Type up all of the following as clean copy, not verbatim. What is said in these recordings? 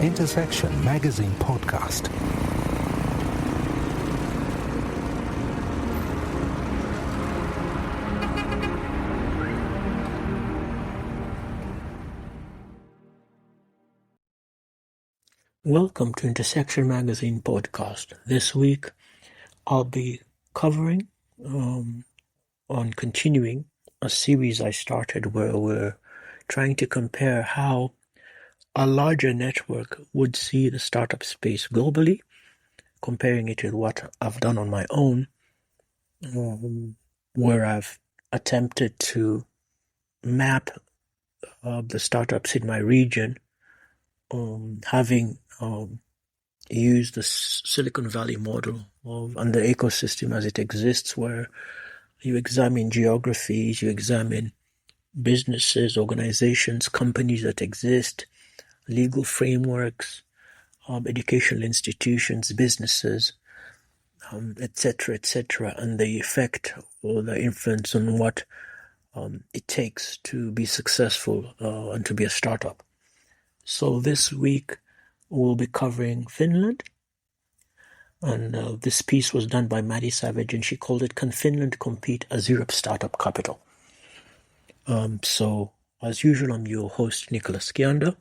Intersection Magazine Podcast. Welcome to Intersection Magazine Podcast. This week I'll be covering on continuing a series I started where we're trying to compare how a larger network would see the startup space globally, comparing it to what I've done on my own, where I've attempted to map the startups in my region, having used the Silicon Valley model and the ecosystem as it exists, where you examine geographies, you examine businesses, organizations, companies that exist, legal frameworks, educational institutions, businesses, etc., and the effect or the influence on what it takes to be successful and to be a startup. So this week we'll be covering Finland, and this piece was done by Maddie Savage, and she called it "Can Finland Compete as Europe's Startup Capital?" So as usual, I'm your host, Nicholas Kianda.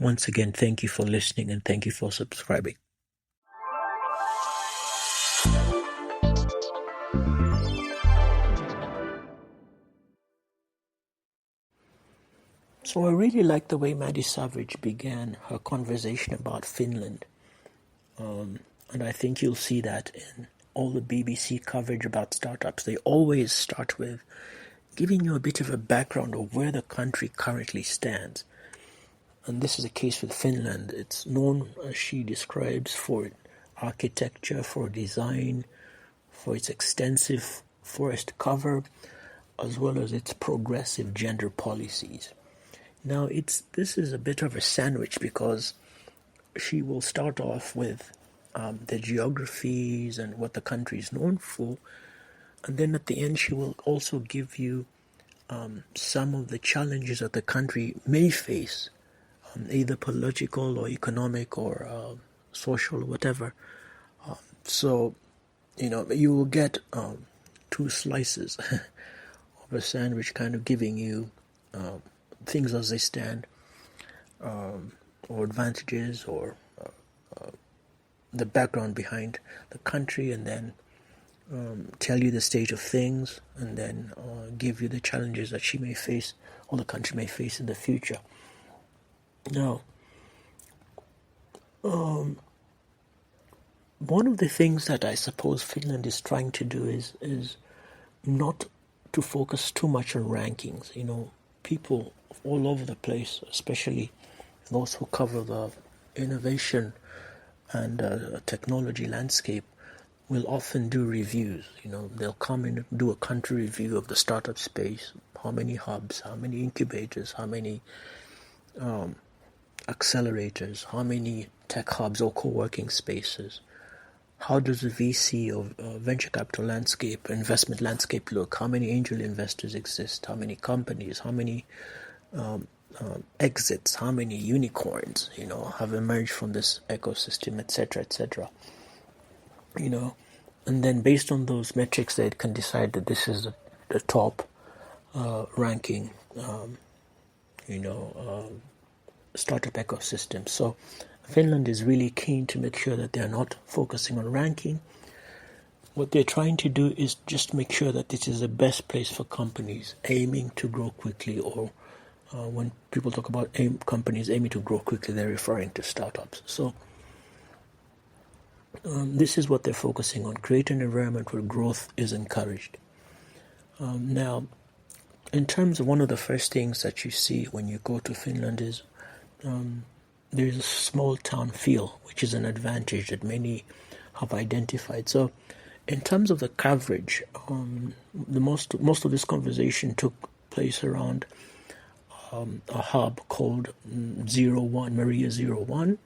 Once again, thank you for listening and thank you for subscribing. So I really like the way Maddie Savage began her conversation about Finland. And I think you'll see that in all the BBC coverage about startups. They always start with giving you a bit of a background of where the country currently stands. And this is the case with Finland. It's known, as she describes, for architecture, for design, for its extensive forest cover, as well as its progressive gender policies. Now, this is a bit of a sandwich because she will start off with the geographies and what the country is known for, and then at the end she will also give you some of the challenges that the country may face, either political or economic or social or whatever. So, you will get two slices of a sandwich, kind of giving you things as they stand, or advantages, or the background behind the country, and then tell you the state of things, and then give you the challenges that she may face or the country may face in the future. Now, one of the things that I suppose Finland is trying to do is not to focus too much on rankings. People all over the place, especially those who cover the innovation and technology landscape, will often do reviews. They'll come in and do a country review of the startup space, how many hubs, how many incubators, how many accelerators, how many tech hubs or co-working spaces. How does the VC or venture capital landscape, investment landscape look? How many angel investors exist? How many companies? How many exits? How many unicorns, have emerged from this ecosystem, etc., And then based on those metrics, they can decide that this is the top ranking, startup ecosystem. So Finland is really keen to make sure that they're not focusing on ranking. What they're trying to do is just make sure that this is the best place for companies aiming to grow quickly, or when people talk about companies aiming to grow quickly, they're referring to startups. So this is what they're focusing on: create an environment where growth is encouraged. Now, in terms of one of the first things that you see when you go to Finland is there's a small town feel, which is an advantage that many have identified. So in terms of the coverage, the most of this conversation took place around a hub called Maria 01,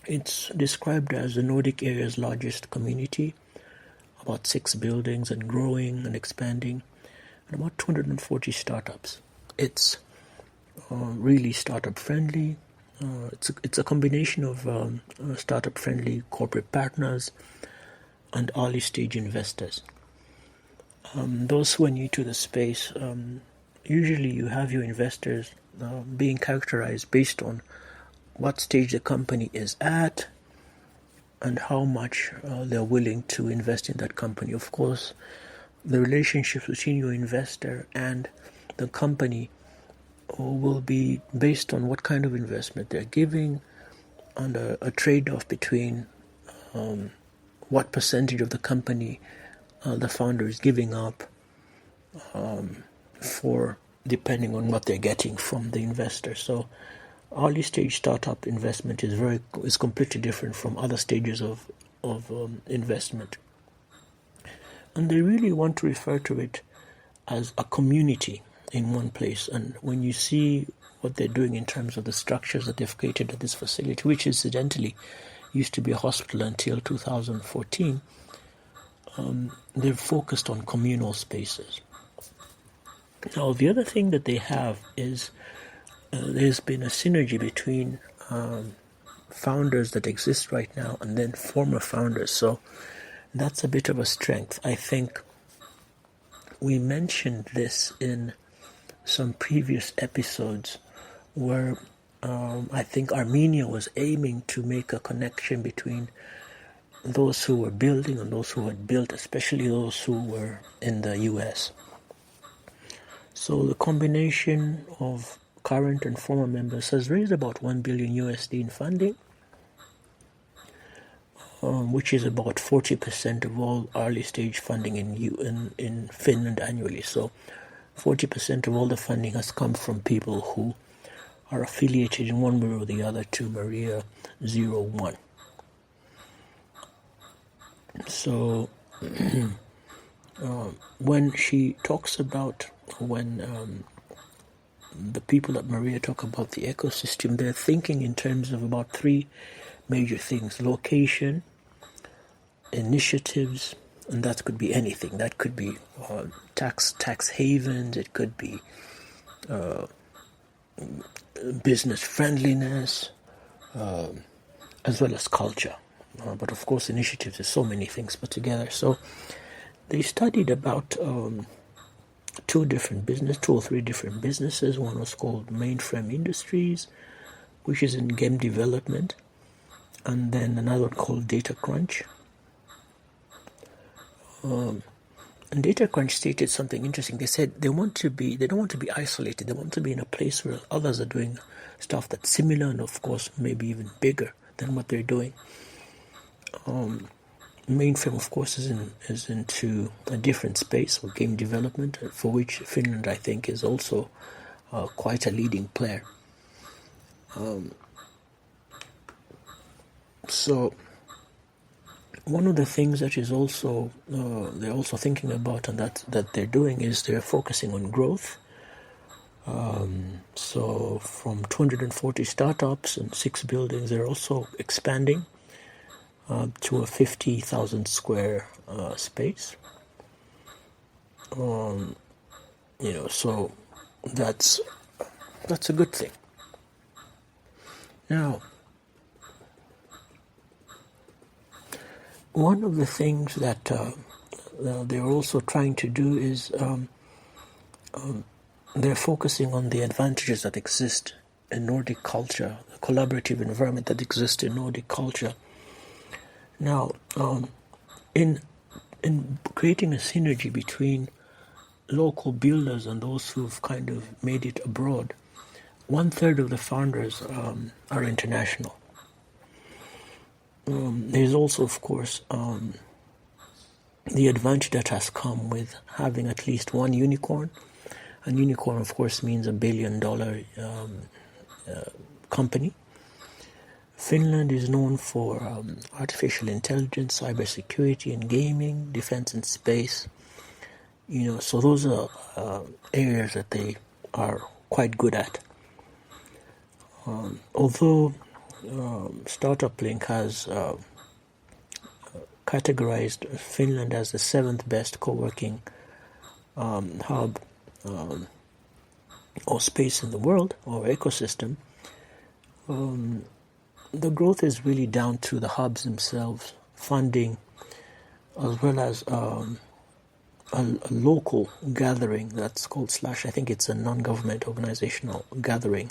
It's described as the Nordic area's largest community, about 6 buildings and growing and expanding, and about 240 startups. It's really startup friendly. It's a combination of startup friendly corporate partners and early stage investors. Those who are new to the space, usually you have your investors being characterized based on what stage the company is at and how much they're willing to invest in that company. Of course, the relationships between your investor and the company will be based on what kind of investment they're giving and a trade-off between what percentage of the company the founder is giving up for depending on what they're getting from the investor. So early stage startup investment is completely different from other stages of investment. And they really want to refer to it as a community in one place. And when you see what they're doing in terms of the structures that they've created at this facility, which incidentally used to be a hospital until 2014, they've focused on communal spaces. Now, the other thing that they have is there's been a synergy between founders that exist right now and then former founders. So that's a bit of a strength. I think we mentioned this in some previous episodes where I think Armenia was aiming to make a connection between those who were building and those who had built, especially those who were in the US. So the combination of current and former members has raised about $1 billion USD in funding, which is about 40% of all early stage funding in Finland annually. So 40% of all the funding has come from people who are affiliated in one way or the other to Maria 01. So when she talks about the people at Maria talk about the ecosystem, they're thinking in terms of about 3 major things: location, initiatives, and that could be anything. That could be tax havens, it could be business friendliness, as well as culture. But of course, initiatives is so many things put together. So they studied about 2 or 3 different businesses. One was called Mainframe Industries, which is in game development, and then another one called Data Crunch. And Data Crunch stated something interesting. They said they don't want to be isolated. They want to be in a place where others are doing stuff that's similar and of course maybe even bigger than what they're doing. Mainframe, of course, is into a different space of game development, for which Finland, I think, is also quite a leading player. So one of the things that is also they're also thinking about, and that they're doing, is they're focusing on growth. So from 240 startups and 6 buildings, they're also expanding to a 50,000 square space. So that's a good thing. Now, one of the things that they're also trying to do is they're focusing on the advantages that exist in Nordic culture, the collaborative environment that exists in Nordic culture. Now, in creating a synergy between local builders and those who've kind of made it abroad, 1/3 of the founders are international. There's also, of course, the advantage that has come with having at least one unicorn. A unicorn, of course, means $1 billion company. Finland is known for artificial intelligence, cybersecurity and gaming, defense and space. So those are areas that they are quite good at. Although Startup Link has categorized Finland as the seventh best co-working hub or space in the world, or ecosystem. The growth is really down to the hubs themselves, funding, as well as a local gathering that's called Slash. I think it's a non-government organizational gathering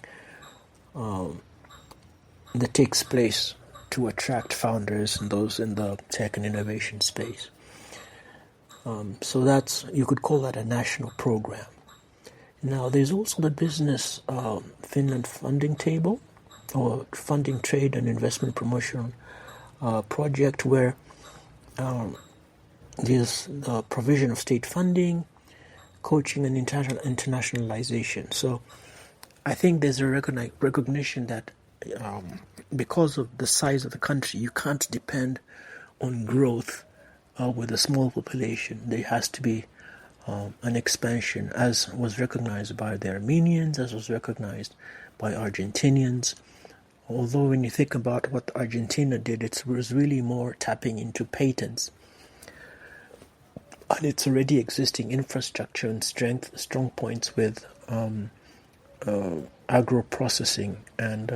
that takes place to attract founders and those in the tech and innovation space. So that's, you could call that a national program. Now there's also the Business Finland funding table, or funding trade and investment promotion project, where there's the provision of state funding, coaching, and internationalization. So I think there's a recognition that because of the size of the country, you can't depend on growth with a small population. There has to be an expansion, as was recognized by the Armenians, as was recognized by Argentinians. Although when you think about what Argentina did, it was really more tapping into patents and its already existing infrastructure and strong points with agro-processing and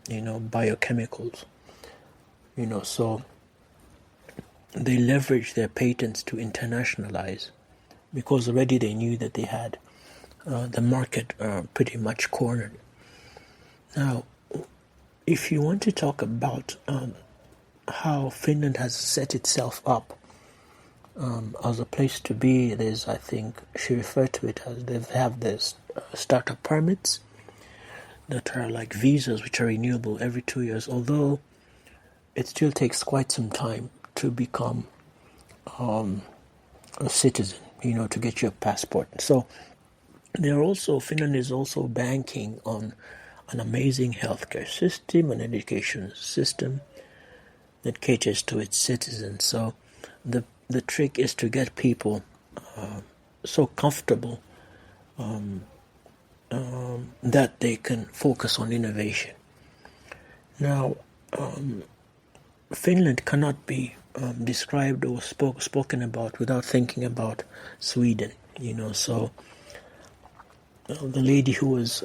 biochemicals. So they leveraged their patents to internationalize, because already they knew that they had the market pretty much cornered. Now, if you want to talk about how Finland has set itself up as a place to be, there's, I think, she referred to it as, they have this startup permits that are like visas, which are renewable every 2 years, although it still takes quite some time to become a citizen, to get your passport. So Finland is also banking on an amazing healthcare system, an education system that caters to its citizens. So the trick is to get people so comfortable that they can focus on innovation. Now, Finland cannot be described or spoken about without thinking about Sweden. So the lady who was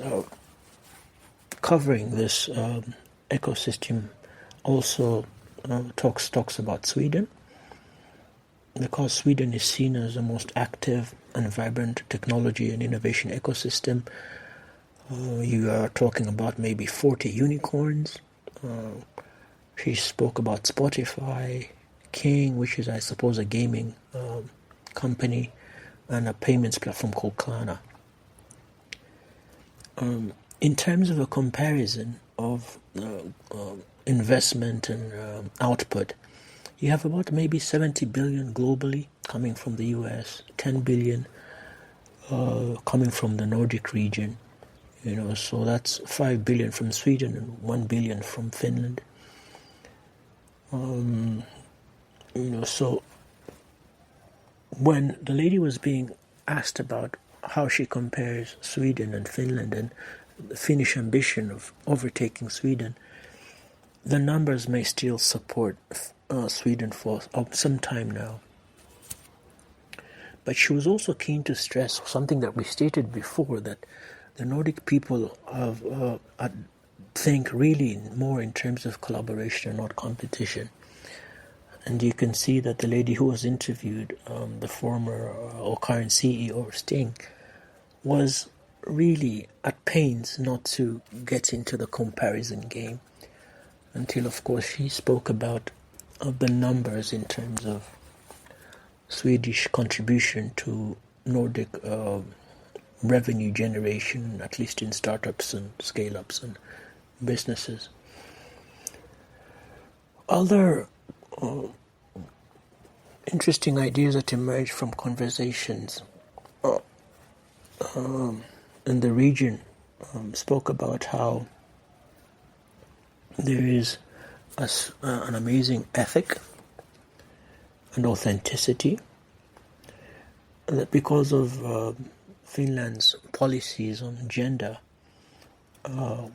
covering this ecosystem also talks about Sweden, because Sweden is seen as the most active and vibrant technology and innovation ecosystem. You are talking about maybe 40 unicorns. She spoke about Spotify, King, which is, I suppose, a gaming company, and a payments platform called Klarna. In terms of a comparison of investment and output, you have about maybe 70 billion globally coming from the US, 10 billion coming from the Nordic region, so that's 5 billion from Sweden and 1 billion from Finland. So when the lady was being asked about how she compares Sweden and Finland and the Finnish ambition of overtaking Sweden, the numbers may still support Sweden for some time now. But she was also keen to stress something that we stated before, that the Nordic people think really more in terms of collaboration and not competition. And you can see that the lady who was interviewed, the former or current CEO of Sting, was really at pains not to get into the comparison game, until, of course, she spoke about the numbers in terms of Swedish contribution to Nordic revenue generation, at least in startups and scale-ups and businesses. Other interesting ideas that emerged from conversations in the region spoke about how there is an amazing ethic and authenticity, that because of Finland's policies on gender,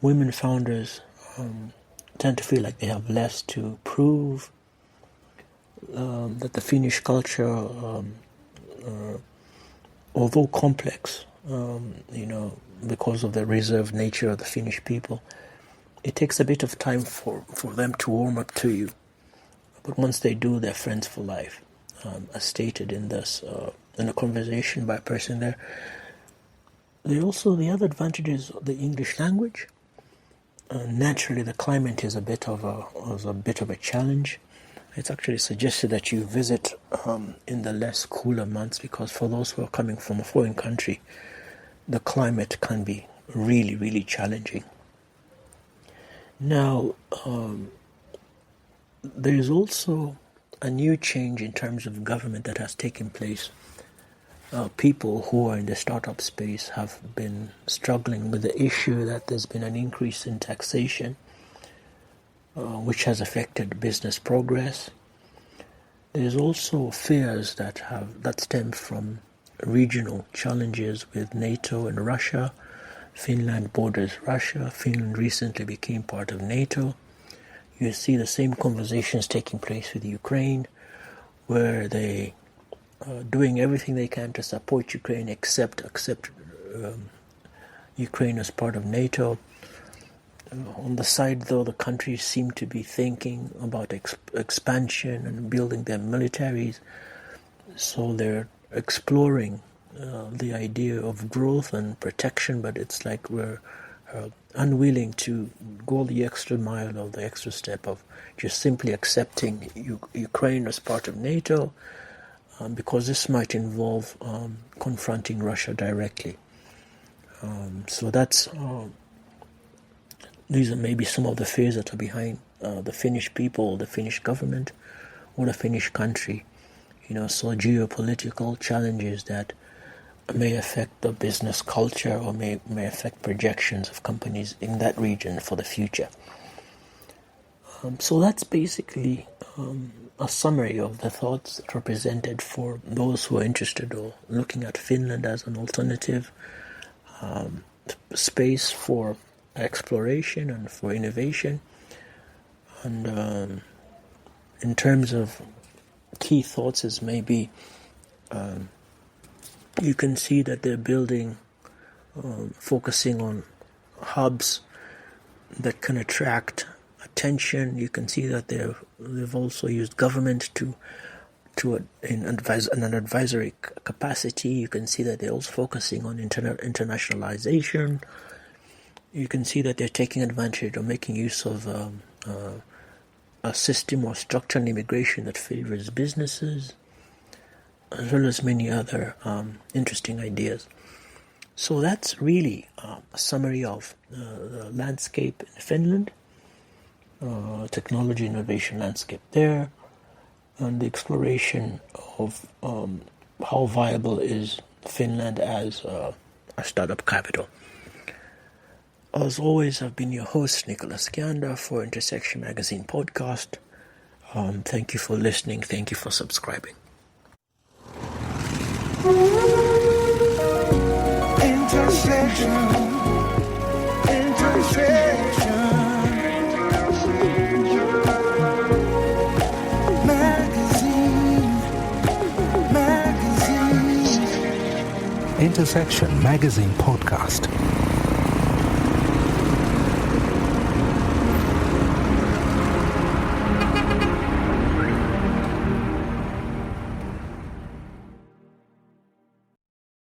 women founders tend to feel like they have less to prove, that the Finnish culture, although complex, because of the reserved nature of the Finnish people, it takes a bit of time for them to warm up to you. But once they do, they're friends for life. As stated in a conversation by a person there. The other advantage is the English language. Naturally, the climate is a bit of a challenge. It's actually suggested that you visit in the less cooler months, because for those who are coming from a foreign country, the climate can be really, really challenging. Now, there is also a new change in terms of government that has taken place. People who are in the startup space have been struggling with the issue that there's been an increase in taxation, which has affected business progress. There's also fears that stem from regional challenges with NATO and Russia. Finland borders Russia. Finland recently became part of NATO. You see the same conversations taking place with Ukraine, where they doing everything they can to support Ukraine, accept Ukraine as part of NATO. On the side, though, the countries seem to be thinking about expansion and building their militaries, so they're exploring the idea of growth and protection, but it's like we're unwilling to go the extra mile or the extra step of just simply accepting Ukraine as part of NATO, because this might involve confronting Russia directly. So these are maybe some of the fears that are behind the Finnish people, the Finnish government, or the Finnish country. So geopolitical challenges that may affect the business culture or may affect projections of companies in that region for the future. So that's basically a summary of the thoughts that are presented for those who are interested or looking at Finland as an alternative space for exploration and for innovation. And in terms of key thoughts, is maybe you can see that they're building, focusing on hubs that can attract attention. You can see that they've also used government in an advisory capacity. You can see that they're also focusing on internationalization. You can see that they're taking advantage or making use of a system or structured immigration that favors businesses, as well as many other interesting ideas. So that's really a summary of the landscape in Finland, technology innovation landscape there, and the exploration of how viable is Finland as a startup capital. As always, I've been your host, Nicholas Kianda, for Intersection Magazine podcast. Thank you for listening. Thank you for subscribing. Intersection Magazine Podcast.